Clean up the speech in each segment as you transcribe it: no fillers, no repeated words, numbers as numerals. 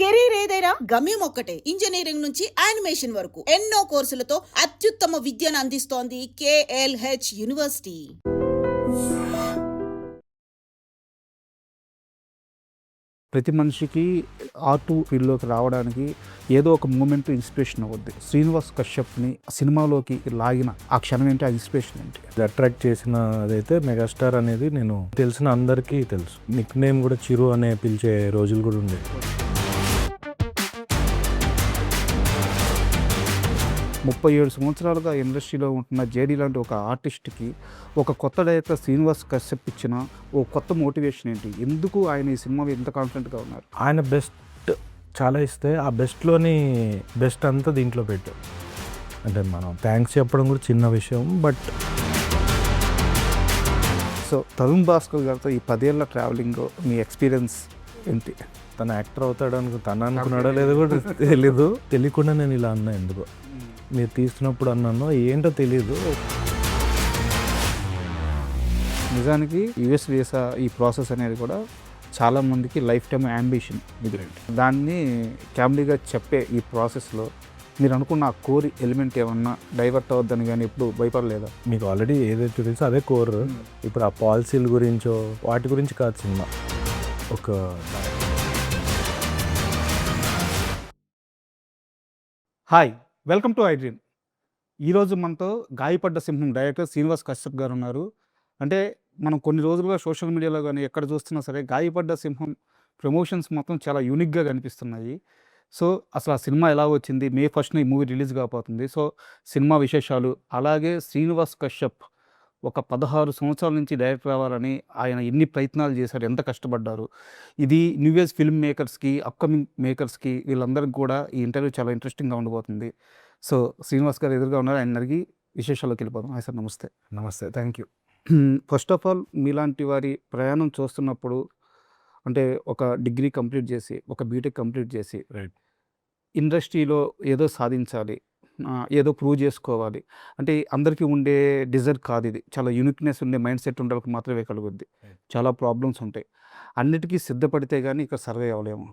Career ఏదైనా గమ్యం ఒక్కటే. ఇంజనీరింగ్ నుంచి యానిమేషన్ వరకు ఎన్నో కోర్సులతో అత్యుత్తమ విద్యను అందిస్తోంది KLH యూనివర్సిటీ. ప్రతి మనిషికి ఆర్ట్ ఫీల్డ్లోకి రావడానికి ఏదో ఒక మూమెంట్ ఇన్స్పిరేషన్ అవుద్ది. శ్రీనివాస్ కశ్యప్ని సినిమాలోకి లాగిన ఆ క్షణం ఏంటి, ఆ ఇన్స్పిరేషన్ ఏంటి? అట్రాక్ట్ చేసిన అదైతే మెగాస్టార్ అనేది నేను తెలిసిన అందరికీ తెలుసు. నిక్ నేమ్ కూడా చిరు అనే పిలిచే రోజులు కూడా ఉండేవి. 37 సంవత్సరాలుగా ఇండస్ట్రీలో ఉంటున్న జేడీ లాంటి ఒక ఆర్టిస్ట్కి ఒక కొత్త డైరెక్టర్ శ్రీనివాస్ కశ్యప్ ఇచ్చిన ఓ కొత్త మోటివేషన్ ఏంటి? ఎందుకు ఆయన ఈ సినిమా ఎంత కాన్ఫిడెంట్గా ఉన్నారు? ఆయన బెస్ట్ చాలా ఇస్తే ఆ బెస్ట్లోని బెస్ట్ అంతా దీంట్లో పెట్టాం. అంటే మనం థ్యాంక్స్ చెప్పడం కూడా చిన్న విషయం. బట్ సో తరుణ్ భాస్కర్ గారితో ఈ 10 ఏళ్ళ ట్రావెలింగ్ మీ ఎక్స్పీరియన్స్ ఏంటి? తను యాక్టర్ అవుతాడు తను అనుకున్నాడో లేదో కూడా తెలీదు. తెలియకుండా నేను ఇలా అన్నా. ఎందుకో మీరు తీస్తున్నప్పుడు అన్నాను, ఏంటో తెలీదు. నిజానికి యుఎస్ వీసా ఈ ప్రాసెస్ అనేది కూడా చాలామందికి లైఫ్ టైమ్ యాంబిషన్. దాన్ని ఫ్యామిలీగా చెప్పే ఈ ప్రాసెస్లో మీరు అనుకున్న ఆ కోర్ ఎలిమెంట్ ఏమన్నా డైవర్ట్ అవ్వద్దని కానీ ఇప్పుడు భయపడలేదా? మీకు ఆల్రెడీ ఏదైతే తెలుసో అదే కోర్. ఇప్పుడు ఆ పాలసీల గురించో వాటి గురించి కాదు సినిమా. ఒక hi, welcome to I dream. ఈరోజు మనతో గాయపడ్డ సింహం డైరెక్టర్ శ్రీనివాస్ కశ్యప్ గారు ఉన్నారు. అంటే మనం కొన్ని రోజులుగా సోషల్ మీడియాలో కానీ ఎక్కడ చూస్తున్నా సరే గాయపడ్డ సింహం ప్రమోషన్స్ మొత్తం చాలా యూనిక్గా కనిపిస్తున్నాయి. సో అసలు ఆ సినిమా ఎలా వచ్చింది? మే 1న ఈ మూవీ రిలీజ్ కాబోతుంది. సో సినిమా విశేషాలు, అలాగే శ్రీనివాస్ కశ్యప్ ఒక 16 సంవత్సరాల నుంచి డైరెక్టర్ అవ్వాలని ఆయన ఎన్ని ప్రయత్నాలు చేశారు, ఎంత కష్టపడ్డారు, ఇది న్యూ ఏజ్ ఫిల్మ్ మేకర్స్కి, అప్కమింగ్ మేకర్స్కి వీళ్ళందరికీ కూడా ఈ ఇంటర్వ్యూ చాలా ఇంట్రెస్టింగ్గా ఉండబోతుంది. సో శ్రీనివాస్ గారు ఎదురుగా ఉన్నారు, ఆయన అడిగి విశేషాల్లోకి వెళ్ళిపోదాం. హాయ్ సార్, నమస్తే. నమస్తే, thank you. First of all, మీలాంటి వారి ప్రయాణం చూస్తున్నప్పుడు అంటే ఒక డిగ్రీ కంప్లీట్ చేసి, ఒక బీటెక్ కంప్లీట్ చేసి రైట్ ఇండస్ట్రీలో ఏదో సాధించాలి, ఏదో ప్రూవ్ చేసుకోవాలి అంటే అందరికీ ఉండే డిజైర్ కాదు ఇది. చాలా యూనిక్నెస్ ఉండే మైండ్ సెట్ ఉండే వాళ్ళకి మాత్రమే కలుగుద్ది. చాలా ప్రాబ్లమ్స్ ఉంటాయి, అన్నిటికీ సిద్ధపడితే కానీ ఇక్కడ సర్వే అవ్వలేము.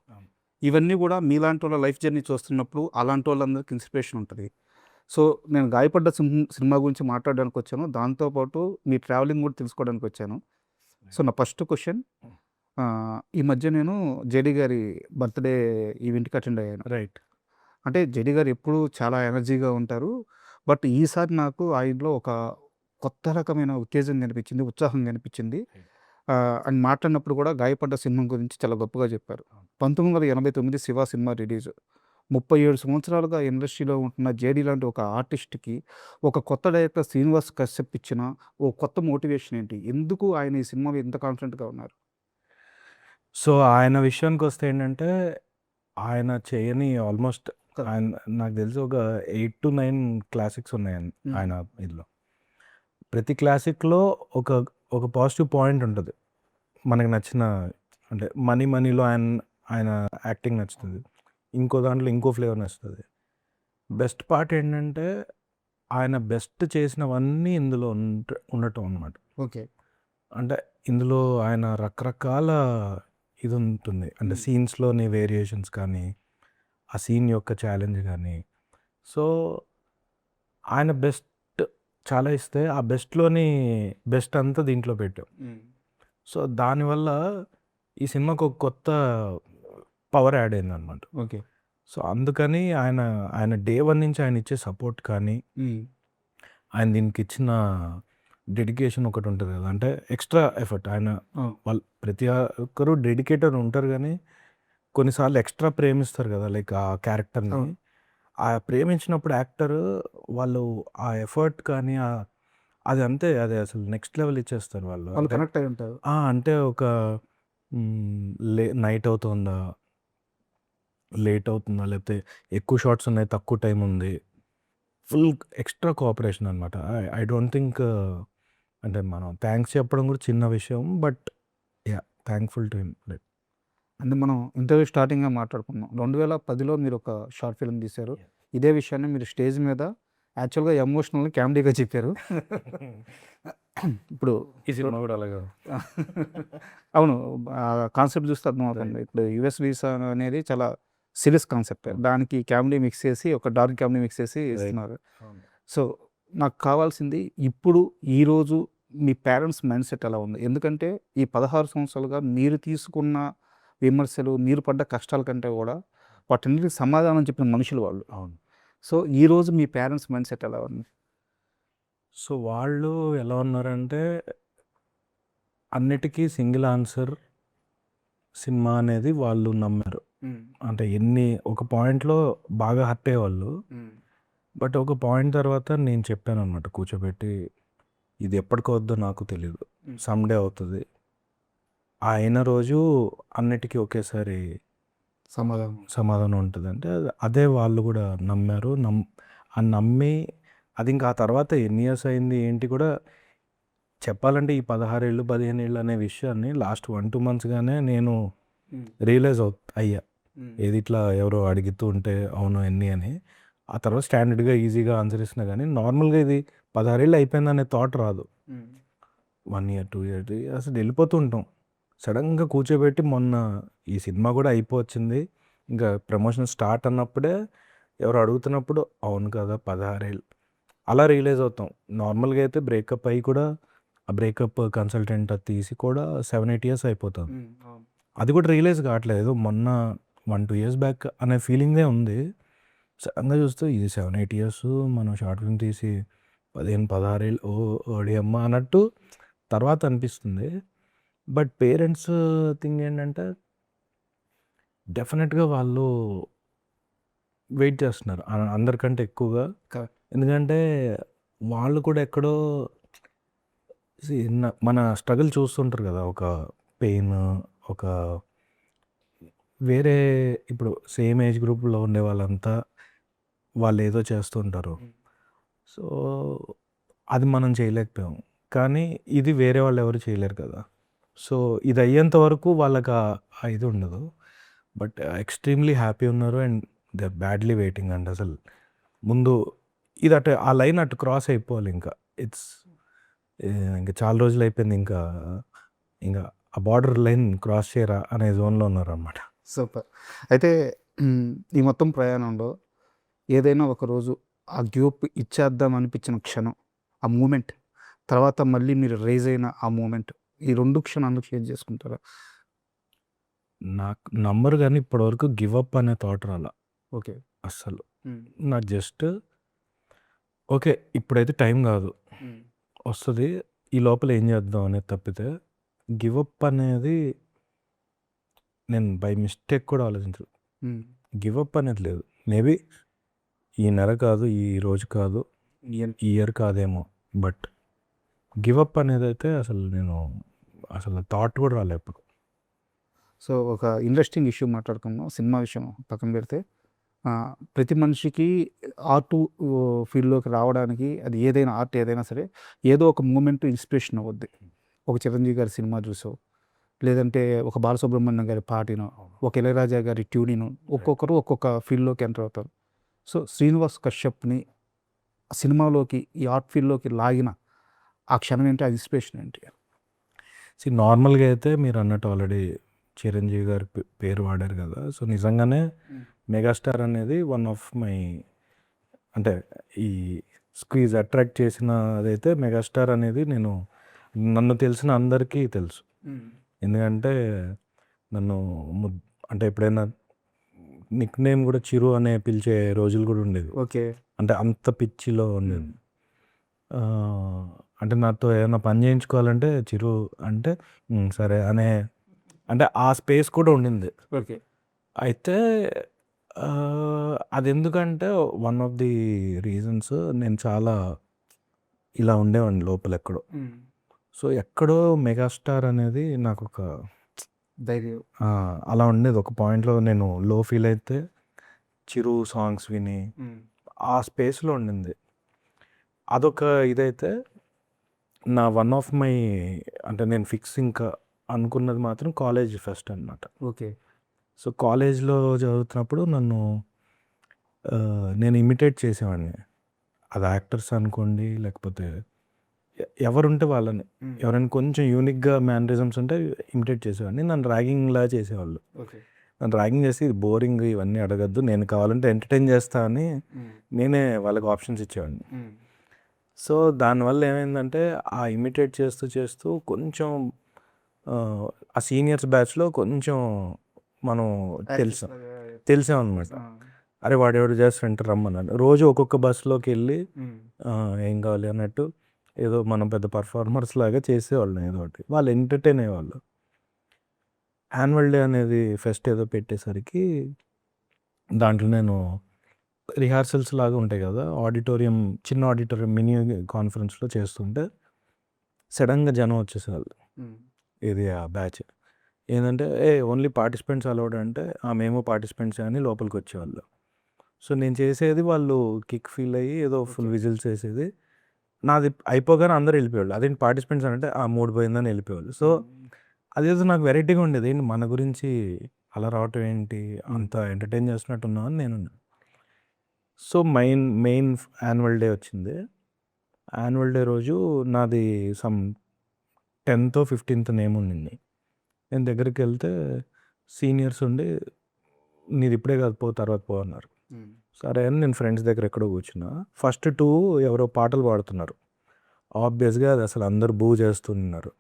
ఇవన్నీ కూడా మీలాంటి వాళ్ళ లైఫ్ జర్నీ చూస్తున్నప్పుడు అలాంటి వాళ్ళందరికీ ఇన్స్పిరేషన్ ఉంటుంది. సో నేను గాయపడ్డ సినిమా గురించి మాట్లాడడానికి వచ్చాను, దాంతోపాటు మీ ట్రావెలింగ్ కూడా తెలుసుకోవడానికి వచ్చాను. సో నా ఫస్ట్ క్వశ్చన్, ఈ మధ్య నేను జేడీ గారి బర్త్డే ఈవెంట్కి అటెండ్ అయ్యాను. రైట్. అంటే జేడీ గారు ఎప్పుడూ చాలా ఎనర్జీగా ఉంటారు. బట్ ఈసారి నాకు ఆయనలో ఒక కొత్త రకమైన ఉత్తేజం కనిపించింది, ఉత్సాహం కనిపించింది. ఆయన మాట్లాడినప్పుడు కూడా గాయపడ్డ సినిమా గురించి చాలా గొప్పగా చెప్పారు. 1989 శివ సినిమా రిలీజ్. 37 సంవత్సరాలుగా ఇండస్ట్రీలో ఉంటున్న జేడీ లాంటి ఒక ఆర్టిస్ట్కి ఒక కొత్త డైరెక్టర్ శ్రీనివాస్ కశ్యప్ ఇచ్చిన ఓ కొత్త మోటివేషన్ ఏంటి? ఎందుకు ఆయన ఈ సినిమా ఇంత కాన్ఫిడెంట్గా ఉన్నారు? సో ఆయన విషయానికి వస్తే ఏంటంటే, ఆయన చేయని ఆల్మోస్ట్ ఆయన నాకు తెలిసి ఒక 8 to 9 క్లాసిక్స్ ఉన్నాయండి ఆయన ఇదిలో. ప్రతి క్లాసిక్లో ఒక ఒక పాజిటివ్ పాయింట్ ఉంటుంది మనకి నచ్చిన. అంటే మనీలో ఆయన యాక్టింగ్ నచ్చుతుంది, ఇంకో దాంట్లో ఇంకో ఫ్లేవర్ నచ్చుతుంది. బెస్ట్ పార్ట్ ఏంటంటే ఆయన బెస్ట్ చేసినవన్నీ ఇందులో ఉండటం అనమాట. ఓకే. అంటే ఇందులో ఆయన రకరకాల ఇది ఉంటుంది. అంటే సీన్స్లోని వేరియేషన్స్ కానీ, ఆ సీన్ యొక్క ఛాలెంజ్ కానీ. సో ఆయన బెస్ట్ చాలా ఇస్తే ఆ బెస్ట్లోని బెస్ట్ అంతా దీంట్లో పెట్టాం. సో దానివల్ల ఈ సినిమాకు ఒక కొత్త పవర్ యాడ్ అయింది అనమాట. ఓకే. సో అందుకని ఆయన డే 1 నుంచి ఆయన ఇచ్చే సపోర్ట్ కానీ, ఆయన దీనికి ఇచ్చిన డెడికేషన్ ఒకటి ఉంటుంది కదా. అంటే ఎక్స్ట్రా ఎఫర్ట్ ఆయన వాళ్ళు ప్రతి ఒక్కరు డెడికేటర్ ఉంటారు, కానీ కొన్నిసార్లు ఎక్స్ట్రా ప్రేమిస్తారు కదా, లైక్ ఆ క్యారెక్టర్ని. ఆ ప్రేమించినప్పుడు యాక్టర్ వాళ్ళు ఆ ఎఫర్ట్ కానీ అది అంతే, అది అసలు నెక్స్ట్ లెవెల్ ఇచ్చేస్తారు వాళ్ళు. కనెక్ట్ అయి ఉంటారు. అంటే ఒక నైట్ అవుతుందా, లేట్ అవుతుందా, లేకపోతే ఎక్కువ షార్ట్స్ ఉన్నాయి, తక్కువ టైం ఉంది, ఫుల్ ఎక్స్ట్రా కోఆపరేషన్ అనమాట. ఐ డోంట్ థింక్ అంటే మనం థ్యాంక్స్ చెప్పడం కూడా చిన్న విషయం. But yeah, thankful to him. అంటే మనం ఇంటర్వ్యూ స్టార్టింగ్గా మాట్లాడుకున్నాం, 2010లో మీరు ఒక షార్ట్ ఫిల్మ్ తీశారు. ఇదే విషయాన్ని మీరు స్టేజ్ మీద యాక్చువల్గా ఎమోషనల్గా కామెడీగా చెప్పారు. ఇప్పుడు ఈ సినిమా కూడా అలాగా. అవును, కాన్సెప్ట్ చూస్తే అర్థమవుతుంది. ఇప్పుడు యుఎస్ వీసా అనేది చాలా సీరియస్ కాన్సెప్ట్. దానికి కామెడీ మిక్స్ చేసి, ఒక డార్క్ కామెడీ మిక్స్ చేసి ఇస్తున్నారు. సో, నాకు కావాల్సింది ఇప్పుడు ఈరోజు మీ పేరెంట్స్ మైండ్ సెట్ ఎలా ఉంది? ఎందుకంటే ఈ 16 సంవత్సరాలుగా మీరు తీసుకున్న విమర్శలు, మీరు పడ్డ కష్టాల కంటే కూడా వాటన్నిటికి సమాధానం చెప్పిన మనుషులు వాళ్ళు. అవును. సో, ఈరోజు మీ పేరెంట్స్ మైండ్ సెట్ ఎలా ఉంది? సో, వాళ్ళు ఎలా ఉన్నారంటే అన్నిటికీ సింగిల్ ఆన్సర్ సినిమా అనేది వాళ్ళు నమ్మారు. అంటే ఒక పాయింట్‌లో బాగా హర్ట్ అయ్యేవాళ్ళు. బట్ ఒక పాయింట్ తర్వాత నేను చెప్పాననమాట కూర్చోబెట్టి, ఇది ఎప్పటికవుద్దో నాకు తెలీదు. సమ్‌డే అవుతది. అయిన రోజు అన్నిటికీ ఒకేసారి సమాధానం ఉంటదంటే అదే వాళ్ళు కూడా నమ్మారు. నమ్మి అది ఇంకా ఆ తర్వాత ఎన్ని ఇయర్స్ అయింది ఏంటి కూడా చెప్పాలంటే ఈ 16 ఏళ్ళు, 15 ఏళ్ళు అనే విషయాన్ని లాస్ట్ 1-2 మంత్స్‌గానే నేను రియలైజ్ అయ్యా. ఏది ఇట్లా ఎవరో అడుగుతూ ఉంటే అవును ఎన్ని అని. ఆ తర్వాత స్టాండర్డ్‌గా ఈజీగా ఆన్సర్ ఇస్తున్నా కానీ నార్మల్‌గా ఇది 16 ఏళ్ళు అయిపోయిందనే థాట్ రాదు. 1 ఇయర్, 2 ఇయర్ అసలు వెళ్ళిపోతూ ఉంటాం. సడన్‌గా కూర్చోబెట్టి మొన్న ఈ సినిమా కూడా అయిపోవచ్చింది. ఇంకా ప్రమోషన్ స్టార్ట్ అన్నప్పుడే ఎవరో అడుగుతున్నప్పుడు అవును కదా 16 ఏళ్ళు అలా రియలైజ్ అవుతాం. నార్మల్‌గా అయితే బ్రేకప్ అయ్యి కూడా ఆ బ్రేకప్ కన్సల్టెంట్ అది తీసి కూడా 7-8 ఇయర్స్ అయిపోతుంది. అది కూడా రియలైజ్ కావట్లేదు. ఏదో మొన్న 1-2 ఇయర్స్ బ్యాక్ అనే ఫీలింగే ఉంది. సడన్‌గా చూస్తే ఇది 7-8 ఇయర్స్ మనం షార్ట్ ఫిల్మ్ తీసి 15-16 ఏళ్ళు ఓడియమ్మ అన్నట్టు తర్వాత అనిపిస్తుంది. బట్ పేరెంట్స్ థింగ్ ఏంటంటే డెఫినెట్‌గా వాళ్ళు వెయిట్ చేస్తున్నారు అందరికంటే ఎక్కువగా. ఎందుకంటే వాళ్ళు కూడా ఎక్కడో మన స్ట్రగుల్ చూస్తుంటారు కదా! ఒక పెయిన్, ఒక వేరే ఇప్పుడు సేమ్ ఏజ్ గ్రూప్‌లో ఉండే వాళ్ళంతా వాళ్ళు ఏదో చేస్తూ ఉంటారు. సో, అది మనం చేయలేకపోయాం. కానీ ఇది వేరే వాళ్ళు ఎవరు చేయలేరు కదా! సో, ఇది అయ్యేంత వరకు వాళ్ళకి ఆ ఇది ఉండదు. బట్ ఎక్స్‌ట్రీమ్‌లీ హ్యాపీ ఉన్నారు and they are badly waiting అండి అసలు. ముందు ఇది ఆ లైన్ అటు క్రాస్ అయిపోవాలి ఇంకా. ఇంకా చాలా రోజులు అయిపోయింది. ఇంకా ఆ బార్డర్ లైన్ క్రాస్ చేయరా అనే జోన్‌లో ఉన్నారన్నమాట. సూపర్. అయితే ఈ మొత్తం ప్రయాణంలో ఏదైనా ఒకరోజు ఆ గ్యాప్ ఇచ్చేద్దాం అనిపించిన క్షణం, ఆ మూమెంట్, తర్వాత మళ్ళీ మీరు రైజ్ అయిన ఆ మూమెంట్, ఈ 2 క్షణాలు షేర్ చేసుకుంటారా? నాకు నమ్మరు కానీ ఇప్పటివరకు గివ్ అప్ అనే థాట్ రాలా ఓకే. అస్సలు. నాకు జస్ట్ ఓకే ఇప్పుడైతే టైం కాదు, వస్తుంది ఈ లోపల ఏం చేద్దాం అనేది తప్పితే గివ్ అప్ అనేది నేను బై మిస్టేక్ కూడా ఆలోచించను. గివ్ అప్ అనేది లేదు. మేబీ ఈ నెల కాదు, ఈ రోజు కాదు, ఈ ఇయర్ కాదేమో, బట్ గివ్ అప్ అనేది అయితే అసలు థాట్ కూడా రాలే ఎప్పుడు. సో, ఒక ఇంట్రెస్టింగ్ ఇష్యూ మాట్లాడుకుందాం. సినిమా విషయం పక్కన పెడితే ప్రతి మనిషికి ఆర్ట్ ఫీల్డ్‌లోకి రావడానికి అది ఏదైనా ఆర్ట్ ఏదైనా సరే ఏదో ఒక మూమెంట్ ఇన్స్పిరేషన్ అవుద్ది. ఒక చిరంజీవి గారి సినిమా చూసో, లేదంటే ఒక బాలసుబ్రహ్మణ్యం గారి పాటనో, ఒక ఇళయరాజా గారి ట్యూనినో, ఒక్కొక్కరు ఒక్కొక్క ఫీల్డ్‌లోకి ఎంటర్ అవుతారు. సో, శ్రీనివాస్ కశ్యప్‌ని సినిమాలోకి, ఈ ఆర్ట్ ఫీల్డ్‌లోకి లాగిన ఆ క్షణం ఏంటి? ఆ ఇన్స్పిరేషన్ ఏంటి? నార్మల్గా అయితే మీరు అన్నట్టు ఆల్రెడీ చిరంజీవి గారి పేరు వాడారు కదా! సో, నిజంగానే మెగాస్టార్ అనేది వన్ ఆఫ్ మై అంటే ఈ స్క్వీజ్ అట్రాక్ట్ చేసిన అదైతే మెగాస్టార్ అనేది నన్ను తెలిసిన అందరికీ తెలుసు. ఎందుకంటే నన్ను అంటే ఎప్పుడైనా నిక్ నేమ్ కూడా చిరు అనే పిలిచే రోజులు కూడా ఉండేది. ఓకే. అంటే అంత పిచ్చిలో ఉండేది. అంటే నాతో ఏమైనా పని చేయించుకోవాలంటే చిరు అంటే సరే అనే అంటే ఆ స్పేస్ కూడా ఉండింది. ఓకే. అయితే అది ఎందుకంటే వన్ ఆఫ్ ది రీజన్స్ నేను చాలా ఇలా ఉండేవాడిని లోపల ఎక్కడో. సో, ఎక్కడో మెగాస్టార్ అనేది నాకు ఒక ధైర్యం. అలా ఉండేది. ఒక పాయింట్లో నేను లో ఫీల్ అయితే చిరు సాంగ్స్ విని ఆ స్పేస్లో ఉండింది. అదొక ఇదైతే నా వన్ ఆఫ్ మై అంటే నేను ఫిక్స్ ఇంకా అనుకున్నది మాత్రం కాలేజ్ ఫెస్ట్ అనమాట. ఓకే. సో, కాలేజ్లో చదువుతున్నప్పుడు నేను ఇమిటేట్ చేసేవాడిని. అది యాక్టర్స్ అనుకోండి, లేకపోతే ఎవరుంటే వాళ్ళని, ఎవరైనా కొంచెం యూనిక్గా మ్యానరిజమ్స్ ఉంటే ఇమిటేట్ చేసేవాడిని. నన్ను ర్యాగింగ్లా చేసేవాళ్ళు. ఓకే. నన్ను ర్యాగింగ్ చేసి ఇది బోరింగ్ ఇవన్నీ అడగద్దు, నేను కావాలంటే ఎంటర్టైన్ చేస్తా అని నేనే వాళ్ళకి ఆప్షన్స్ ఇచ్చేవాడిని. సో దానివల్ల ఏమైందంటే ఆ ఇమిటేట్ చేస్తూ చేస్తూ కొంచెం ఆ సీనియర్స్ బ్యాచ్లో కొంచెం మనం తెలిసామన్నమాట. అరే వాడెవడు చేస్తారంటే రమ్మన్నాడు. రోజు ఒక్కొక్క బస్సులోకి వెళ్ళి ఏం కావాలి అన్నట్టు ఏదో మనం పెద్ద పర్ఫార్మర్స్ లాగా చేసేవాళ్ళం ఏదో ఒకటి. వాళ్ళు ఎంటర్టైన్ అయ్యేవాళ్ళు. యాన్యువల్ డే అనేది ఫెస్ట్ ఏదో పెట్టేసరికి దాంట్లో నేను రిహార్సల్స్ లాగా ఉంటాయి కదా, ఆడిటోరియం, చిన్న ఆడిటోరియం మినీ కాన్ఫరెన్స్లో చేస్తుంటే సడన్గా జనం వచ్చేసేవాళ్ళు. ఇది ఆ బ్యాచ్ ఏంటంటే ఓన్లీ పార్టిసిపెంట్స్ అలౌడ్ అంటే మేము పార్టిసిపెంట్స్ అని లోపలికి వచ్చేవాళ్ళు. సో నేను చేసేది వాళ్ళు కిక్ ఫీల్ అయ్యి ఏదో ఫుల్ విజిల్స్ వేసేది. నాది అయిపోగానే అందరూ వెళ్ళిపోయేవాళ్ళు. అదేంటి పార్టిసిపెంట్స్ అంటే ఆ మూడు పోయిందని వెళ్ళిపోయేవాళ్ళు. సో అదేదో నాకు వెరైటీగా ఉండేది. ఏంటి మన గురించి అలా రావటం ఏంటి, అంత ఎంటర్టైన్ చేస్తున్నట్టున్నాం అని నేను. సో మెయిన్ యాన్యువల్ డే వచ్చింది. యాన్యువల్ డే రోజు నాది some 10th or 15th name ఉండింది. నేను దగ్గరికి వెళ్తే సీనియర్స్ ఉండి నీది ఇప్పుడే కాదు పో తర్వాత పో అన్నారు. సరే అని నేను ఫ్రెండ్స్ దగ్గర ఎక్కడో కూర్చున్నా. ఫస్ట్ 2 ఎవరో పాటలు పాడుతున్నారు. ఆబ్వియస్గా అది అసలు అందరూ బూ చేస్తున్నారు.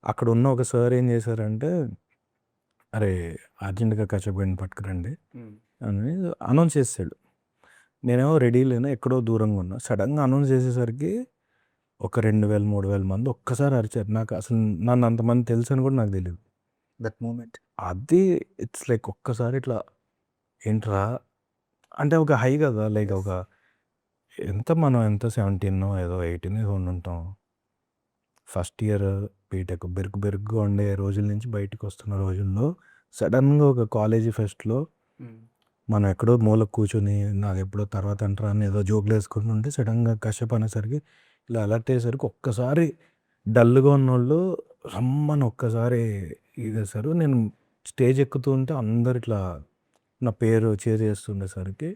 అక్కడ ఉన్న ఒక సార్ ఏం చేశారంటే అరే అర్జెంటుగా కచ్చబడిని పట్టుకురండి అని అనౌన్స్ చేసాడు. నేనేమో రెడీ లేను, ఎక్కడో దూరంగా ఉన్నా. సడన్గా అనౌన్స్ చేసేసరికి ఒక 2000-3000 మంది ఒక్కసారి అరిచారు. నాకు అసలు నన్ను అంతమంది తెలుసు అని కూడా నాకు తెలియదు. దట్ మూమెంట్ అది ఇట్స్ లైక్ ఒక్కసారి ఇట్లా ఏంట్రా అంటే ఒక హై కదా, లైక్ ఒక మనం ఎంత 17 ఏదో 18 ఏదో ఉంటాం. ఫస్ట్ ఇయర్ బీటెక్ బెరుగ్గా ఉండే రోజుల నుంచి బయటకు వస్తున్న రోజుల్లో సడన్గా ఒక కాలేజీ ఫెస్ట్లో మనం ఎక్కడో మూలకు కూర్చొని నాకు ఎప్పుడో తర్వాత అంటారా అని ఏదో జోకులు వేసుకుని ఉంటే సడన్గా కశ్యప్ అనేసరికి ఇలా అలర్ట్ అయ్యేసరికి ఒక్కసారి డల్గా ఉన్నోళ్ళు రమ్మని ఒక్కసారి ఇదేశారు. నేను స్టేజ్ ఎక్కుతూ ఉంటే అందరు ఇట్లా నా పేరు చేర్ చేస్తుండేసరికి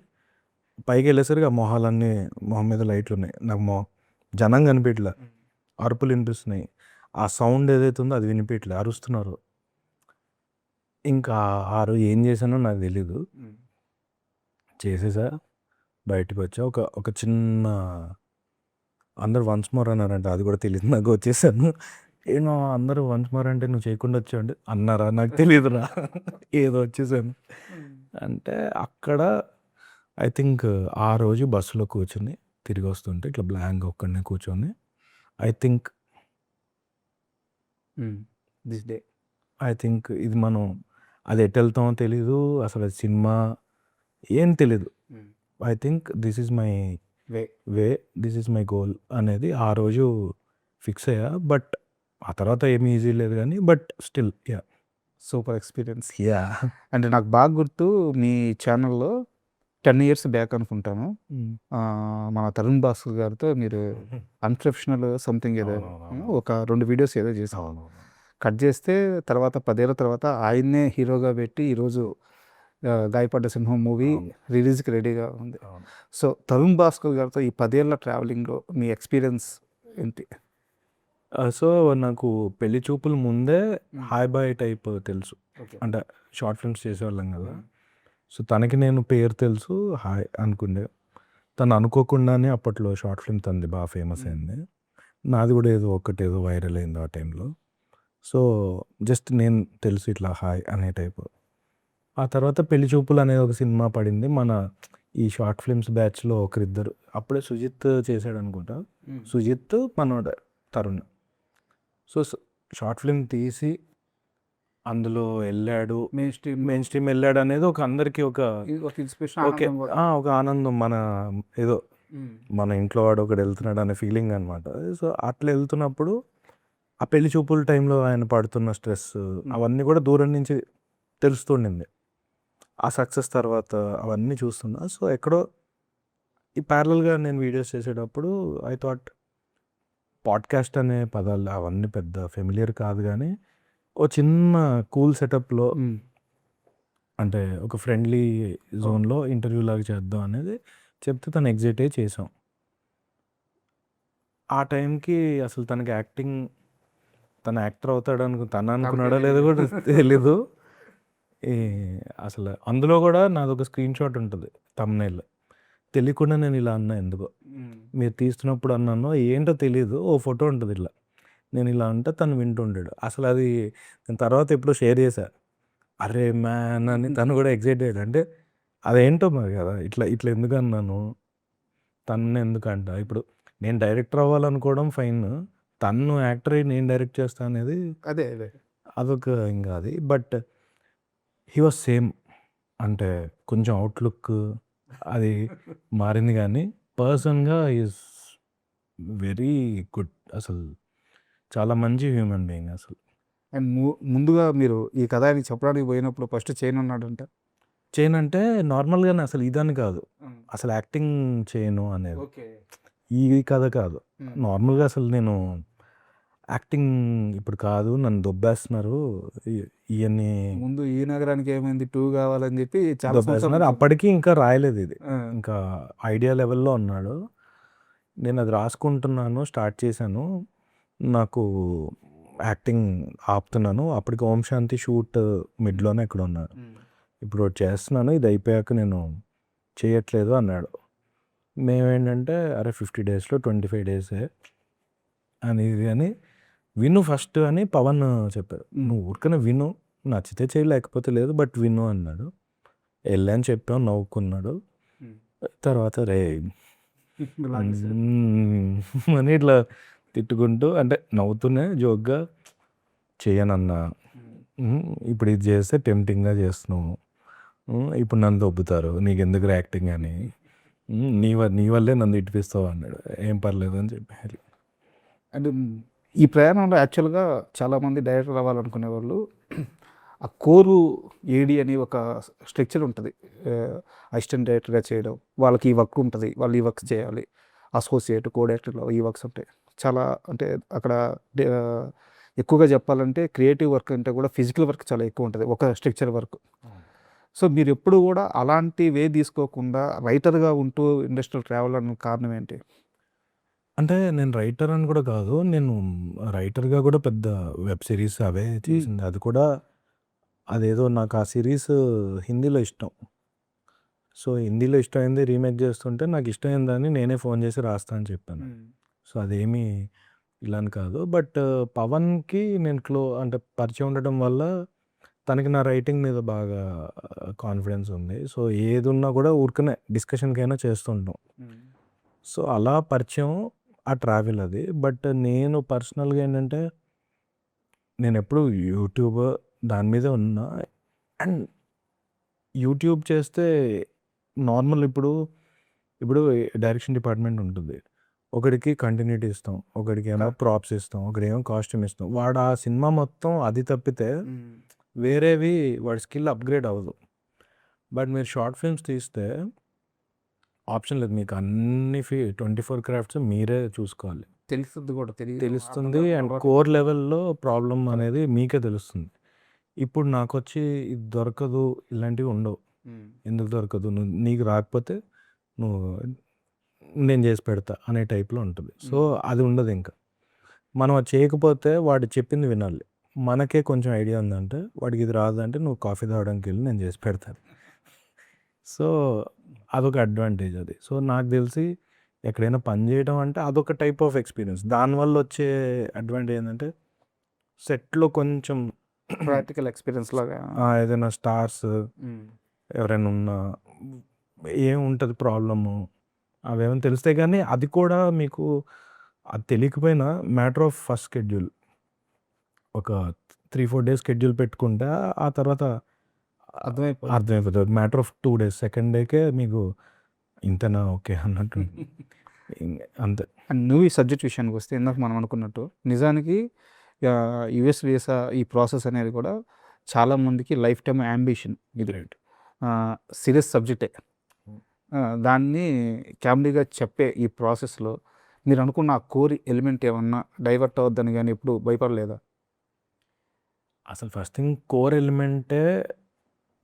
పైకి వెళ్ళేసరికి ఆ మొహం మీద లైట్లు ఉన్నాయి. నాకు జనం కనిపించలే, అరుపులు వినిపిస్తున్నాయి. ఆ సౌండ్ ఏదైతే ఉందో అది వినిపించలే, అరుస్తున్నారు. ఇంకా ఏం చేశానో నాకు తెలీదు. చేసేసా, బయటకు వచ్చా. ఒక చిన్న అందరు వన్స్ మోర్ అన్నారంటే అది కూడా తెలియదు నాకు. వచ్చేసాను. ఏమో అందరూ వన్స్ మోర్ అంటే నువ్వు చేయకుండా వచ్చావండి అన్నారా నాకు తెలియదురా, ఏదో వచ్చేసాను. అంటే అక్కడ ఐ థింక్ ఆ రోజు బస్సులో కూర్చొని తిరిగి వస్తుంటే ఇట్లా బ్లాంక్ ఒక్కడనే కూర్చొని I think this day I think ఇది మనం అది ఎటు వెళ్తామో తెలీదు, అసలు అది సినిమా ఏం తెలీదు. I think this is my way, this is my goal అనేది ఆ రోజు ఫిక్స్ అయ్యా. బట్ ఆ తర్వాత ఏమీ ఈజీ లేదు కానీ but still super experience. Yeah అంటే నాకు బాగా గుర్తు మీ ఛానల్లో 10 years బ్యాక్ అనుకుంటాను, మన తరుణ్ భాస్కర్ గారితో మీరు అన్ప్రొఫెషనల్ సంథింగ్ ఏదో ఒక 2 వీడియోస్ ఏదో చేసాం. కట్ చేస్తే తర్వాత 10 ఏళ్ళ తర్వాత ఆయన్నే హీరోగా పెట్టి ఈరోజు గాయపడ్డ సింహం మూవీ రిలీజ్కి రెడీగా ఉంది. సో తరుణ్ భాస్కర్ గారితో ఈ 10 ఏళ్ళ ట్రావెలింగ్లో మీ ఎక్స్పీరియన్స్ ఏంటి? సో నాకు పెళ్లి చూపుల ముందే హాయ్ బాయ్ టైప్ తెలుసు, అంటే షార్ట్ ఫిల్మ్స్ చేసేవాళ్ళం కదా. సో తనకి నేను పేరు తెలుసు, హాయ్ అనుకుండే. తను అనుకోకుండానే అప్పట్లో షార్ట్ ఫిల్మ్ తనది బాగా ఫేమస్ అయింది. నాది కూడా ఏదో వైరల్ అయింది ఆ టైంలో. సో జస్ట్ నేను తెలుసు ఇట్లా హాయ్ అనే టైపు. ఆ తర్వాత పెళ్లి చూపులు అనేది ఒక సినిమా పడింది మన ఈ షార్ట్ ఫిల్మ్స్ బ్యాచ్లో ఒకరిద్దరు. అప్పుడే సుజిత్ చేశాడు అనుకుంటా, సుజిత్ మనోడు తరుణ్. సో షార్ట్ ఫిల్మ్ తీసి అందులో వెళ్ళాడు, మెయిన్ స్ట్రీమ్ వెళ్ళాడు అనేది ఒక అందరికీ ఒక ఇన్స్పిరేషన్. ఓకే ఒక ఆనందం, మన ఏదో మన ఇంట్లో వాడు ఒకడు వెళ్తున్నాడు అనే ఫీలింగ్ అనమాట. సో అట్లా వెళ్తున్నప్పుడు ఆ పెళ్లి చూపుల టైంలో ఆయన పడుతున్న స్ట్రెస్ అవన్నీ కూడా దూరం నుంచి తెలుస్తుండింది. ఆ సక్సెస్ తర్వాత అవన్నీ చూస్తున్నా. సో ఎక్కడో ఈ ప్యారలల్గా నేను వీడియోస్ చేసేటప్పుడు ఐ థాట్ పాడ్కాస్ట్ అనే పదాలు అవన్నీ పెద్ద ఫెమిలియర్ కాదు కానీ ఓ చిన్న కూల్ సెటప్లో అంటే ఒక ఫ్రెండ్లీ జోన్లో ఇంటర్వ్యూ లాగా చేద్దాం అనేది చెప్తే తను ఎగ్జైట్ అయ్యి చేసాం. ఆ టైంకి అసలు తనకి తను యాక్టర్ అవుతాడు తను అనుకున్నాడో లేదో కూడా తెలీదు. ఈ అసలు అందులో కూడా నాదొక స్క్రీన్ షాట్ ఉంటుంది తమ్నైల్. తెలియకుండా నేను ఇలా అన్నా ఎందుకో. మీరు తీస్తున్నప్పుడు అన్నానో ఏంటో తెలీదు. ఓ ఫోటో ఉంటుంది ఇట్లా. నేను ఇలా అంటే తను వింటుంటాడు. అసలు అది నేను తర్వాత ఎప్పుడో షేర్ చేశా. అరే మ్యాన్ అని తను కూడా ఎక్సైట్ అయ్యాడు. అంటే అదేంటో మరి కదా! ఇట్లా ఇట్లా ఎందుకు అన్నాను? తనని ఎందుకంట? ఇప్పుడు నేను డైరెక్టర్ అవ్వాలనుకోవడం ఫైన్. తను యాక్టర్ అయ్యి నేను డైరెక్ట్ చేస్తా అనేది అదే అదొక ఇంకా అది. But he was same. అంటే కొంచెం అవుట్‌లుక్ అది మారింది గానీ పర్సన్‌గా ఈజ్ వెరీ గుడ్. అసలు చాలా మంచి హ్యూమన్ బీయింగ్ అసలు. అండ్ ముందుగా మీరు ఈ కథ ఆయనకి చెప్పడానికి పోయినప్పుడు ఫస్ట్ చేయను అన్నాడంట. చేయనంటే నార్మల్‌గానే అసలు ఇదని కాదు. అసలు యాక్టింగ్ చేయను అనేది. ఓకే. ఈ కథ కాదు. నార్మల్‌గా అసలు నేను యాక్టింగ్ ఇప్పుడు కాదు. నన్ను దొబ్బేస్తున్నారు. ఇ ఇయన్నీ ముందు ఈ నగరానికి ఏమైంది 2 కావాలని చెప్పి చాలా దొబ్బేస్తున్నారు. అప్పటికి ఇంకా రాయలేదు ఇది. ఆ. ఇంకా ఐడియా లెవెల్‌లో ఉన్నాడు. నేను అది రాసుకుంటున్నాను. స్టార్ట్ చేశాను. నాకు యాక్టింగ్ ఆపుతున్నాను. అప్పటికి ఓం శాంతి షూట్ మిడ్‌లోనే ఎక్కడో ఉన్నాను. ఇప్పుడు ఒకటి చేస్తున్నాను. ఇది అయిపోయాక నేను చేయట్లేదు అన్నాడు. మేమేంటంటే అరే 50 డేస్‌లో 25 డేసే అని ఇది అని విను ఫస్ట్ అని పవన్ చెప్పారు. నువ్వు ఊరికనే విను. నచ్చితే చేయి లేకపోతే లేదు. బట్ విను అన్నాడు. వెళ్ళాను చెప్పాం నవ్వుకున్నాడు. తర్వాత రే అని ఇట్లా తిట్టుకుంటూ అంటే నవ్వుతూనే జోక్గా చేయనన్నా. ఇప్పుడు ఇది చేస్తే టెంప్టింగ్గా చేస్తున్నావు. ఇప్పుడు నన్ను దొబ్బుతారు. నీకెందుకు యాక్టింగ్ అని. నీ వల్లే నన్ను ఇడిపిస్తావు అన్నాడు. ఏం పర్లేదు అని చెప్పి. అండ్ ఈ ప్రయాణంలో యాక్చువల్గా చాలామంది డైరెక్టర్ అవ్వాలనుకునే వాళ్ళు ఆ కోరు ఏడి అని ఒక స్ట్రక్చర్ ఉంటుంది. అసిస్టెంట్ డైరెక్టర్గా చేయడం, వాళ్ళకి ఈ వర్క్ ఉంటుంది, వాళ్ళు ఈ వర్క్ చేయాలి. అసోసియేట్ కో డైరెక్టర్లో ఈ వర్క్స్ ఉంటాయి. చాలా అంటే అక్కడ ఎక్కువగా చెప్పాలంటే క్రియేటివ్ వర్క్ అంటే కూడా ఫిజికల్ వర్క్ చాలా ఎక్కువ ఉంటుంది, ఒక స్ట్రక్చర్ వర్క్. సో మీరు ఎప్పుడు కూడా అలాంటి వే తీసుకోకుండా రైటర్గా ఉంటూ ఇండస్ట్రియల్ ట్రావెల్ అన్న కారణం ఏంటి? అంటే నేను రైటర్ అని కూడా కాదు. నేను రైటర్‌గా కూడా పెద్ద వెబ్ సిరీస్ అవే చేసింది. అది కూడా అదేదో నాకు ఆ సిరీస్ హిందీలో ఇష్టం. సో, హిందీలో ఇష్టమైంది రీమేక్ చేస్తుంటే నాకు ఇష్టమైందని నేనే ఫోన్ చేసి రాస్తా అని చెప్పాను. సో, అదేమీ ఇలా అని కాదు. బట్ పవన్‌కి నేను అంటే పరిచయం ఉండడం వల్ల తనకి నా రైటింగ్ మీద బాగా కాన్ఫిడెన్స్ ఉంది. సో, ఏదున్నా కూడా ఊరికనే డిస్కషన్‌కైనా చేస్తుంటాం. సో, అలా పరిచయం ఆ ట్రావెల్ అది. బట్ నేను పర్సనల్‌గా ఏంటంటే నేనెప్పుడు యూట్యూబ్ దాని మీదే ఉన్నా. అండ్ యూట్యూబ్ చేస్తే నార్మల్ ఇప్పుడు డైరెక్షన్ డిపార్ట్మెంట్ ఉంటుంది. ఒకడికి కంటిన్యూటీ ఇస్తాం. ఒకడికేమో ప్రాప్స్ ఇస్తాం. ఒకడేమో కాస్ట్యూమ్ ఇస్తాం. వాడు ఆ సినిమా మొత్తం అది తప్పితే వేరేవి వాడి స్కిల్ అప్‌గ్రేడ్ అవ్వదు. బట్ మీరు షార్ట్ ఫిల్మ్స్ తీస్తే ఆప్షన్ లేదు. మీకు అన్ని 24 క్రాఫ్ట్స్ మీరే చూసుకోవాలి. తెలుస్తుంది కూడా తెలుస్తుంది. అండ్ కోర్ లెవెల్‌లో ప్రాబ్లమ్ అనేది మీకే తెలుస్తుంది. ఇప్పుడు నాకొచ్చి ఇది దొరకదు, ఇలాంటివి ఉండవు. ఎందుకు దొరకదు? నీకు రాకపోతే నేను చేసి పెడతా అనే టైప్‌లో ఉంటుంది. సో, అది ఉండదు ఇంకా. మనం అది చేయకపోతే వాడు చెప్పింది వినాలి. మనకే కొంచెం ఐడియా ఉందంటే వాడికి ఇది రాదంటే నువ్వు కాఫీ తాగడానికి వెళ్ళి నేను చేసి పెడతాను. సో, అదొక అడ్వాంటేజ్ అది. సో, నాకు తెలిసి ఎక్కడైనా పని చేయడం అంటే అదొక టైప్ ఆఫ్ ఎక్స్పీరియన్స్. దానివల్ల వచ్చే అడ్వాంటేజ్ ఏంటంటే సెట్‌లో కొంచెం ప్రాక్టికల్ ఎక్స్పీరియన్స్ లాగా ఏదైనా స్టార్స్ ఎవరైనా ఉన్నా ఏముంటుంది ప్రాబ్లము అవేమైనా తెలిస్తే కానీ అది కూడా మీకు అది తెలియకపోయినా మ్యాటర్ ఆఫ్ ఫస్ట్ షెడ్యూల్ ఒక 3-4 డేస్ షెడ్యూల్ పెట్టుకుంటే ఆ తర్వాత అర్థమైపోతుంది. Matter of 2 days second decay మీకు ఇంతనా ఓకే అన్నట్టు అంతే. అండ్ నువ్వు ఈ సబ్జెక్ట్ విషయానికి వస్తే ఇందాక మనం అనుకున్నట్టు నిజానికి యుఎస్ వీసా ఈ ప్రాసెస్ అనేది కూడా చాలామందికి లైఫ్ టైమ్ యాంబిషన్. ఇది సీరియస్ సబ్జెక్టే. దాన్ని కామెడీగా చెప్పే ఈ ప్రాసెస్లో మీరు అనుకున్న ఆ కోర్ ఎలిమెంట్ ఏమన్నా డైవర్ట్ అవ్వద్దని కానీ ఎప్పుడు భయపడలేదా? అసలు ఫస్ట్ థింగ్ కోర్ ఎలిమెంటే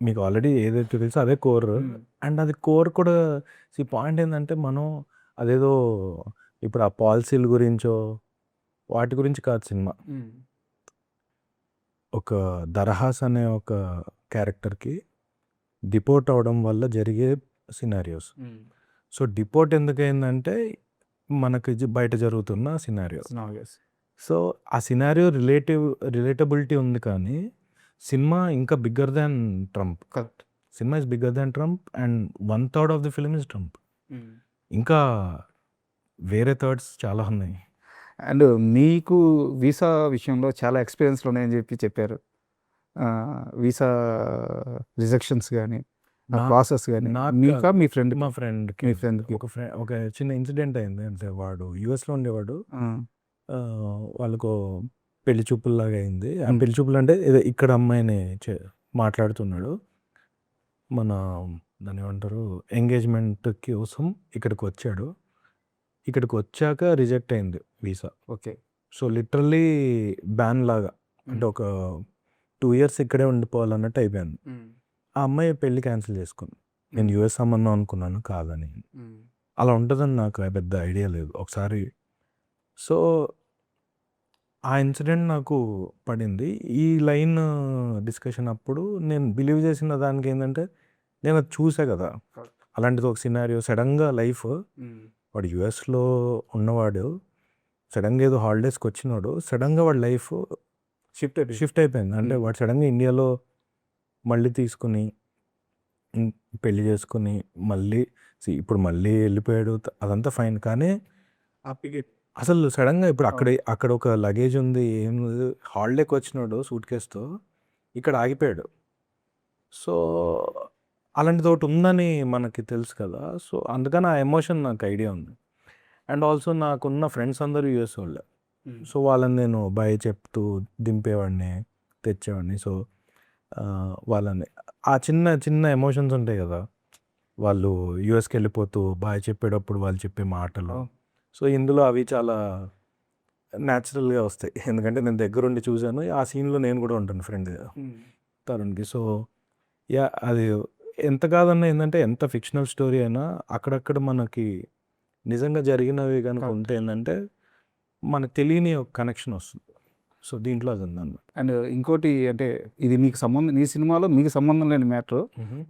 మీకు ఆల్రెడీ ఏదైతే తెలుసో అదే కోర్. అండ్ అది కోర్ కూడా పాయింట్ ఏంటంటే మనం అదేదో ఇప్పుడు ఆ పాలసీల గురించో వాటి గురించి కాదు సినిమా. ఒక దరహాస్ అనే ఒక క్యారెక్టర్‌కి డిపోర్ట్ అవ్వడం వల్ల జరిగే సినారియోస్. సో, డిపోర్ట్ ఎందుకయిందంటే మనకి బయట జరుగుతున్న సినారియో. సో, ఆ సినారియో రిలేటబిలిటీ ఉంది కానీ సినిమా ఇంకా bigger than Trump. Correct. Cinema is bigger than Trump and 1/3 of the film is Trump. ఇంకా వేరే థర్డ్స్ చాలా ఉన్నాయి. అండ్ మీకు వీసా విషయంలో చాలా ఎక్స్పీరియన్స్‌లు ఉన్నాయని చెప్పారు. వీసా రిజెక్షన్స్ గానీ, ఆ నా ప్రాసెస్ గానీ నాకు మీకా? కాదు. మీ ఫ్రెండ్‌కి? మా ఫ్రెండ్‌కి మీ ఫ్రెండ్‌కి. ఒక చిన్న ఇన్సిడెంట్ అయింది. అంటే వాడు యూఎస్‌లో ఉండేవాడు. వాళ్ళకు పెళ్లి చూపుల్లాగా అయింది. ఆ పెళ్లి చూపులు అంటే ఏదో ఇక్కడ అమ్మాయిని మాట్లాడుతున్నాడు. మన దాన్ని ఏమంటారు ఎంగేజ్మెంట్ కోసం ఇక్కడికి వచ్చాడు. ఇక్కడికి వచ్చాక రిజెక్ట్ అయింది visa. Okay. So, literally ban లాగా. అంటే ఒక 2 ఇయర్స్ ఇక్కడే ఉండిపోవాలన్నట్టు అయిపోయింది. ఆ అమ్మాయి పెళ్లి క్యాన్సిల్ చేసుకుంది. నేను యూఎస్ సంబంధం అనుకున్నాను, కాదని. అలా ఉంటుందని నాకు పెద్ద ఐడియా లేదు ఒకసారి. సో, ఆ ఇన్సిడెంట్ నాకు పడింది. ఈ లైన్ డిస్కషన్ అప్పుడు నేను బిలీవ్ చేసిన దానికి ఏంటంటే నేను అది చూసా కదా. అలాంటిది ఒక సినారియో సడన్గా లైఫ్ వాడు యూఎస్‌లో ఉన్నవాడు సడన్గా ఏదో హాలిడేస్కి వచ్చినాడు. సడన్గా వాడి లైఫ్ షిఫ్ట్ అయిపోయింది. అంటే వాడు సడన్గా ఇండియాలో మళ్ళీ తీసుకుని పెళ్లి చేసుకుని మళ్ళీ ఇప్పుడు మళ్ళీ వెళ్ళిపోయాడు. అదంతా ఫైన్. కానీ అసలు సడన్గా ఇప్పుడు అక్కడ ఒక లగేజ్ ఉంది, ఏం లేదు, హాలిడేకి వచ్చినాడు సూట్ కేస్తో, ఇక్కడ ఆగిపోయాడు. సో, అలాంటిది ఒకటి ఉందని మనకి తెలుసు కదా. సో, అందుకని ఆ ఎమోషన్ నాకు ఐడియా ఉంది. అండ్ ఆల్సో నాకున్న ఫ్రెండ్స్ అందరూ యూఎస్ వాళ్ళే. సో, వాళ్ళని నేను బాయ్ చెప్తూ దింపేవాడిని, తెచ్చేవాడిని. సో, వాళ్ళని ఆ చిన్న చిన్న ఎమోషన్స్ ఉంటాయి కదా, వాళ్ళు యూఎస్కి వెళ్ళిపోతూ బాయ్ చెప్పేటప్పుడు వాళ్ళు చెప్పే మాటలు. సో, ఇందులో అవి చాలా న్యాచురల్గా వస్తాయి. ఎందుకంటే నేను దగ్గరుండి చూశాను. ఆ సీన్లో నేను కూడా ఉంటాను ఫ్రెండ్ తరుణ్కి. సో, అది ఎంత కాదన్నా ఏంటంటే ఎంత ఫిక్షనల్ స్టోరీ అయినా అక్కడక్కడ మనకి నిజంగా జరిగినవి కనుక ఉంటే ఏంటంటే మనకు తెలియని ఒక కనెక్షన్ వస్తుంది. సో, దీంట్లో అది ఉందన్నమాట. అండ్ ఇంకోటి అంటే ఇది మీకు సంబంధం, ఈ సినిమాలో మీకు సంబంధం లేని మ్యాటర్,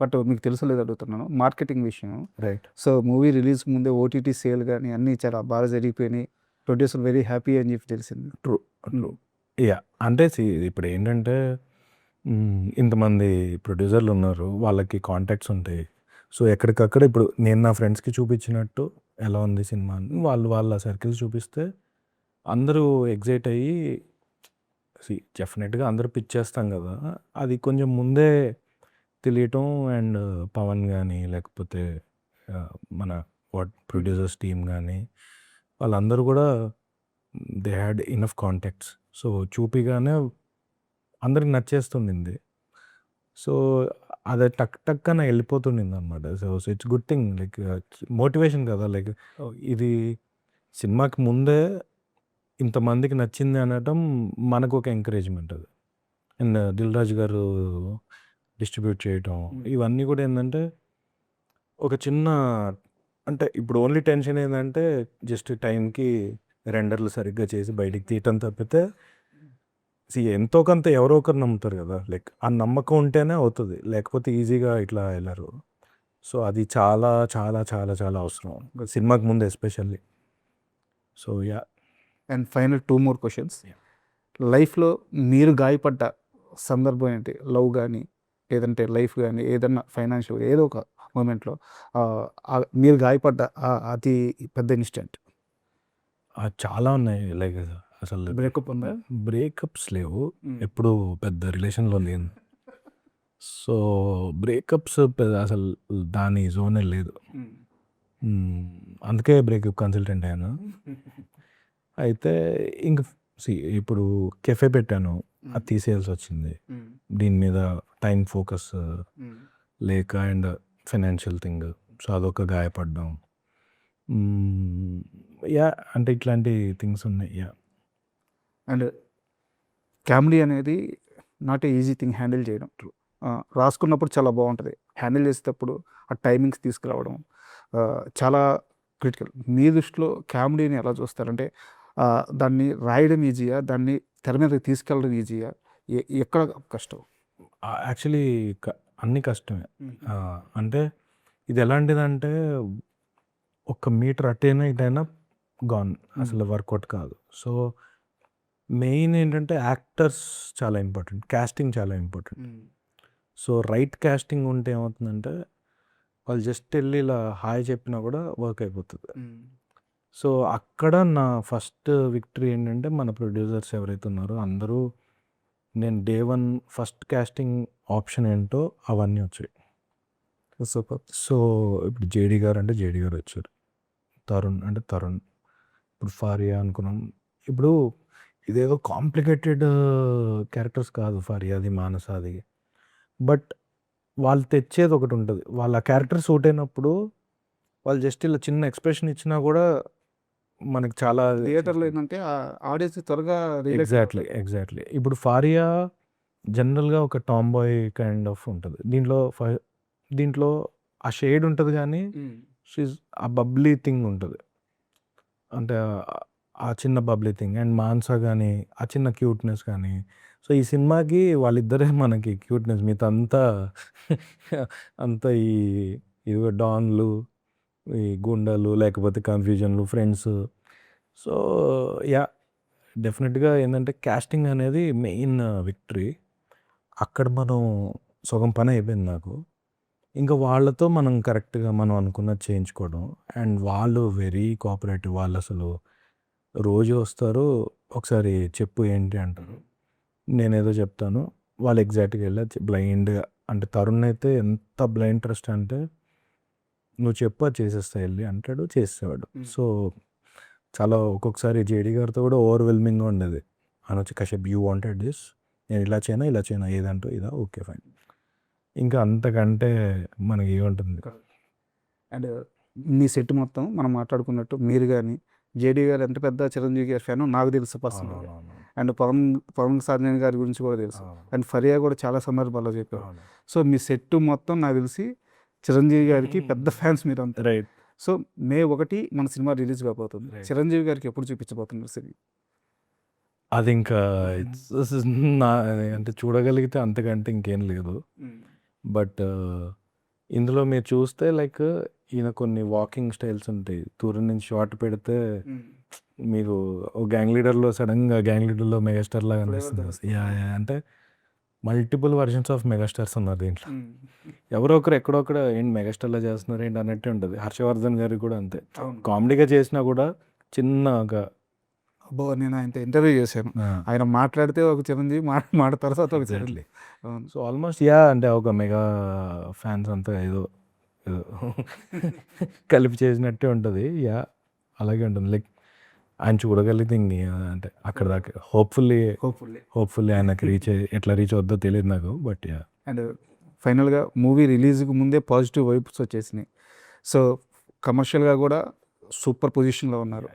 బట్ మీకు తెలుసలేదు అడుగుతున్నాను, మార్కెటింగ్ విషయం. రైట్. సో, మూవీ రిలీజ్ ముందే ఓటీటీ సేల్ కానీ అన్నీ చాలా బాగా జరిగిపోయినాయి. ప్రొడ్యూసర్ వెరీ హ్యాపీ అని చెప్పి తెలిసింది. ట్రూ. అంటే ఇప్పుడు ఏంటంటే ఇంతమంది ప్రొడ్యూసర్లు ఉన్నారు, వాళ్ళకి కాంటాక్ట్స్ ఉంటాయి. సో, ఎక్కడికక్కడ ఇప్పుడు నేను నా ఫ్రెండ్స్కి చూపించినట్టు ఎలా ఉంది సినిమా అని వాళ్ళ సర్కిల్స్ చూపిస్తే అందరూ ఎగ్జైట్ అయ్యి డెఫినెట్గా అందరూ పిచ్ చేస్తాం కదా. అది కొంచెం ముందే తెలియటం అండ్ పవన్ కానీ లేకపోతే మన ప్రొడ్యూసర్స్ టీమ్ కానీ వాళ్ళందరూ కూడా they had enough contacts. So, చూపిగానే అందరికి నచ్చేస్తుండింది. సో, అది టక్ అని వెళ్ళిపోతుండింది అనమాట. So, it's good thing. Like motivation కదా. లైక్ ఇది సినిమాకి ముందే ఇంతమందికి నచ్చింది అనటం మనకు ఒక ఎంకరేజ్మెంట్ అది. అండ్ దిల్ రాజు గారు డిస్ట్రిబ్యూట్ చేయటం ఇవన్నీ కూడా ఏంటంటే ఒక చిన్న, అంటే ఇప్పుడు ఓన్లీ టెన్షన్ ఏంటంటే జస్ట్ టైంకి రెండర్లు సరిగ్గా చేసి బయటికి తీయటం తప్పితే ఎంతో కొంత ఎవరో ఒకరు నమ్ముతారు కదా. లైక్ ఆ నమ్మకం ఉంటేనే అవుతుంది, లేకపోతే ఈజీగా ఇట్లా వెళ్ళరు. సో, అది చాలా చాలా చాలా చాలా అవసరం సినిమాకి ముందు especially. So, and final 2 more questions. లైఫ్లో మీరు గాయపడ్డ సందర్భం ఏంటి? లవ్ కానీ లేదంటే లైఫ్ కానీ ఏదన్నా ఫైనాన్షియల్ ఏదో ఒక మూమెంట్లో మీరు గాయపడ్డ అతి పెద్ద ఇన్సిడెంట్? చాలా ఉన్నాయి. లైక్ అసలు బ్రేకప్ ఉందా? బ్రేకప్స్ లేవు, ఎప్పుడు పెద్ద రిలేషన్లో లేను. సో, బ్రేకప్స్ అసలు దాని జోనే లేదు. అందుకే బ్రేకప్ కన్సల్టెంట్ అయ్యాను. అయితే ఇంక ఇప్పుడు కెఫే పెట్టాను, అది తీసేయాల్సి వచ్చింది. దీని మీద టైం ఫోకస్ లేక అండ్ ఫైనాన్షియల్ థింగ్. సో, అదొక గాయపడ్డాం. అంటే ఇట్లాంటి థింగ్స్ ఉన్నాయి. అండ్ కామెడీ అనేది not a easy thing handle చేయడం. రాసుకున్నప్పుడు చాలా బాగుంటుంది, హ్యాండిల్ చేసేటప్పుడు ఆ టైమింగ్స్ తీసుకురావడం చాలా క్రిటికల్. మీ దృష్టిలో కామెడీని ఎలా చూస్తారంటే దాన్ని రాయడం ఈజీయా, దాన్ని తెర మీదకి తీసుకెళ్ళడం ఈజీయా, ఎక్కడ కష్టం? యాక్చువల్లీ అన్నీ కష్టమే. అంటే ఇది ఎలాంటిదంటే ఒక మీటర్ అటైనా ఇటైనా గాన్, అసలు వర్కౌట్ కాదు. సో మెయిన్ ఏంటంటే యాక్టర్స్ చాలా ఇంపార్టెంట్, కాస్టింగ్ చాలా ఇంపార్టెంట్. సో రైట్ కాస్టింగ్ ఉంటే ఏమవుతుందంటే వాళ్ళు జస్ట్ వెళ్ళి ఇలా హాయ్ చెప్పినా కూడా వర్క్ అయిపోతుంది. సో అక్కడ నా ఫస్ట్ విక్టరీ ఏంటంటే మన ప్రొడ్యూసర్స్ ఎవరైతే ఉన్నారో అందరూ, నేను డే 1 ఫస్ట్ కాస్టింగ్ ఆప్షన్ ఏంటో అవన్నీ వచ్చాయి. సూపర్. సో ఇప్పుడు జేడీ గారు అంటే జేడీ గారు వచ్చారు, తరుణ్ అంటే తరుణ్, ఇప్పుడు ఫారియా అనుకున్నాం. ఇప్పుడు ఇదేదో కాంప్లికేటెడ్ క్యారెక్టర్స్ కాదు ఫారియాది, మానసాది. బట్ వాళ్ళు తెచ్చేది ఒకటి ఉంటుంది. వాళ్ళ క్యారెక్టర్ సూట్ అయినప్పుడు వాళ్ళు జస్ట్ ఇలా చిన్న ఎక్స్ప్రెషన్ ఇచ్చినా కూడా మనకి చాలా థియేటర్లో ఏంటంటే ఆడియన్స్ త్వరగా ఎగ్జాక్ట్లీ. ఇప్పుడు ఫారియా జనరల్గా ఒక టామ్ బాయ్ కైండ్ ఆఫ్ ఉంటుంది. దీంట్లో ఆ షేడ్ ఉంటుంది కానీ ఆ బబ్లీ థింగ్ ఉంటుంది, అంటే ఆ చిన్న బబ్లీ థింగ్. అండ్ మాన్సా కానీ ఆ చిన్న క్యూట్నెస్ కానీ. సో ఈ సినిమాకి వాళ్ళిద్దరే మనకి క్యూట్నెస్, మిగతా అంతా ఇదిగో డాన్లు, ఈ గుండాలు, లేకపోతే కన్ఫ్యూజన్లు, ఫ్రెండ్స్. సో డెఫినెట్గా ఏంటంటే కాస్టింగ్ అనేది మెయిన్ విక్టరీ. అక్కడ మనం సగం పని అయిపోయింది నాకు. ఇంకా వాళ్ళతో మనం కరెక్ట్గా మనం అనుకున్నది చేయించుకోవడం. అండ్ వాళ్ళు వెరీ కోఆపరేటివ్. వాళ్ళు అసలు రోజు వస్తారు, ఒకసారి చెప్పు ఏంటి అంటారు, నేనేదో చెప్తాను, వాళ్ళు ఎగ్జాక్ట్గా వెళ్ళి బ్లైండ్గా. అంటే తరుణ్ అయితే ఎంత బ్లైండ్ ట్రస్ట్ అంటే నువ్వు చెప్పు అది చేసేస్తా వెళ్ళి అంటాడు, చేసేవాడు. సో చాలా ఒక్కొక్కసారి జేడీ గారితో కూడా ఓవర్వెల్మింగ్గా ఉండేది. అని వచ్చి కశ్యప్ యూ వాంటెడ్ దిస్, నేను ఇలా చేయనా ఏదంటూ ఇదా, ఓకే ఫైన్. ఇంకా అంతకంటే మనకి ఏముంటుంది. అండ్ మీ సెట్ మొత్తం మనం మాట్లాడుకున్నట్టు మీరు కానీ జేడీ గారు ఎంత పెద్ద చిరంజీవి గారి ఫ్యాన్ నాకు తెలుసు పర్సనల్. అండ్ పవన్ సాధన గారి గురించి కూడా తెలుసు. అండ్ ఫరియా కూడా చాలా సందర్భాల్లో చెప్పారు. సో మీ సెట్ మొత్తం నాకు తెలిసి చిరంజీవి గారికి పెద్ద ఫ్యాన్స్ మీరు అంతా. రైట్. సో May 1 మన సినిమా రిలీజ్ కాబోతుంది. చిరంజీవి గారికి ఎప్పుడు చూపించబోతున్నారు సినిమా? అది ఇంకా నా అంటే చూడగలిగితే అంతకంటే ఇంకేం లేదు. బట్ ఇందులో మీరు చూస్తే లైక్ ఈయన కొన్ని వాకింగ్ స్టైల్స్ ఉంటాయి. దూరం నుంచి షార్ట్ పెడితే మీకు ఓ గ్యాంగ్ లీడర్లో సడన్గా గ్యాంగ్ లీడర్లో మెగాస్టార్ లాగా అనిపిస్తుంది. అంటే మల్టిపుల్ వర్షన్స్ ఆఫ్ మెగాస్టార్స్ ఉన్నారు దీంట్లో. ఎవరో ఒకరు ఎక్కడొక్కడ ఏంటి మెగాస్టార్లా చేస్తున్నారు ఏంటి అన్నట్టే ఉంటుంది. హర్షవర్ధన్ గారికి కూడా అంతే, కామెడీగా చేసినా కూడా చిన్నగా. అబ్బో నేను ఆయన ఇంటర్వ్యూ చేశాను, ఆయన మాట్లాడితే ఒక చిరంజీవి మాట్లాడతారు తర్వాత ఒక చిరంజీవి. సో ఆల్మోస్ట్ అంటే ఒక మెగా ఫ్యాన్స్ అంతా ఏదో కలిపి చేసినట్టే ఉంటుంది. అలాగే ఉంటుంది. లైక్ ఆయన చూడగలిగితే అంటే అక్కడ దాకా హోప్ఫుల్లీ ఆయనకి ఎట్లా రీచ్ అవుద్దో తెలియదు నాకు. బట్ అండ్ ఫైనల్గా మూవీ రిలీజ్కి ముందే పాజిటివ్ వైబ్స్ వచ్చేసినాయి. సో కమర్షియల్గా కూడా సూపర్ పొజిషన్లో ఉన్నారు.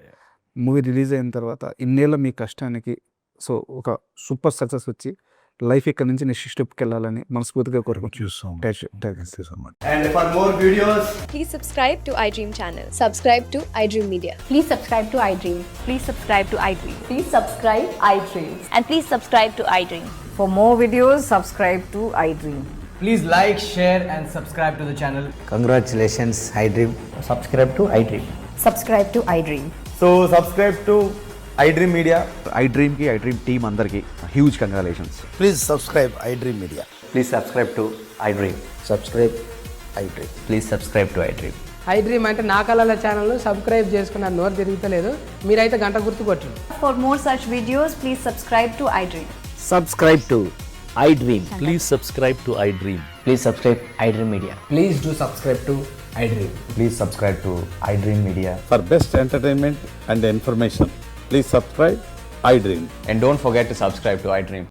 మూవీ రిలీజ్ అయిన తర్వాత ఇన్నేళ్ళ మీ కష్టానికి సో ఒక సూపర్ సక్సెస్ వచ్చి లైఫ్ ఇక్కడ నుంచి నెక్స్ట్ స్టెప్కి వెళ్ళాలని మనస్ఫూర్తిగా కోరుకుంటున్నాను. And for more videos, Please subscribe to iDream channel. Subscribe to iDream Media. Please subscribe to iDream. Please subscribe to iDream. Please subscribe iDream. And please subscribe to iDream. For more videos, subscribe to iDream. please like, share and subscribe to the channel. Congratulations, iDream. Subscribe to iDream. Subscribe to iDream. So subscribe to iDream Media. iDream ki iDream team andarki huge congratulations. Please subscribe iDream Media. Please subscribe to iDream. Subscribe iDream. Please subscribe to iDream. iDream అంటే నా కళల channel subscribe చేసుకున్న నోరు తిరుగుతలేదు, మీరైతే గంట గుర్తు కొట్టండి. For more such videos, please subscribe to iDream. Subscribe to iDream. Please subscribe to iDream. Please subscribe iDream Media. Please do subscribe to iDream. Please subscribe to iDream Media. For best entertainment and information, please subscribe iDream. And don't forget to subscribe to iDream.